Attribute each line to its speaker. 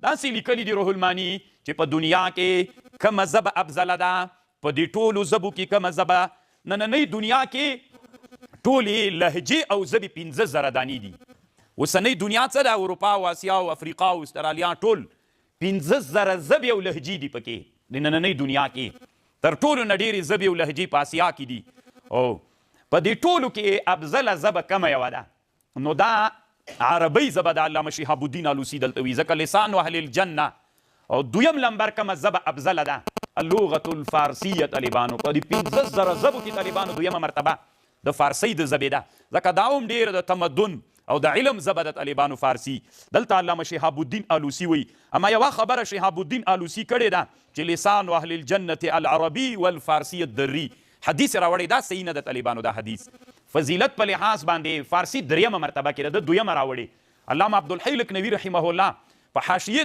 Speaker 1: داسې لیکلي دي روح الماني چې په دنیا کې کومه ژبه افضله ده، په دې ټولو ژبو کې کومه ژبه، نننۍ دنیا کې ټولې لهجې او ژبې 15,000 دانې دي. اوسنۍ دنیا څه ده؟ اروپا او اسیا او افریقا او استرالیا ټول 15,000 ژبې او لهجې دي پکې د نننۍ دنیا کې. تر ټولو نه ډېرې ژبې او لهجې په اسیا کې دي، او په دې ټولو کې افضله ژبه کومه یوه ده؟ نو دا عربی ژبه د علامه شهاب الدین آلوسی دلته وي، ځکه لسان اهل الجنه. او دویم لمبر کومه ژبه افضله ده؟ اللغة الفارسیه. طالبانو په دې 15,000 ژبو کې طالبانو دویمه مرتبه د فارسۍ د ژبې ده، ځکه دا هم ډېره د تمدن او د علم ژبه د طالبانو فارسي. دلته علامه شهاب الدین آلوسی وي. اما یوه خبره شهاب الدین آلوسی کړې ده چې لسان اهل الجنه العربي والفارسي الدري حدیث راوړی، دا صحیح نه ده طالبانو. دا حدیث فضیلت په لحاظ باندې فارسي دریمه مرتبه کې ده، د دویمه راوړې. علامه عبدالحی لکنوي رحمه الله په حاشیې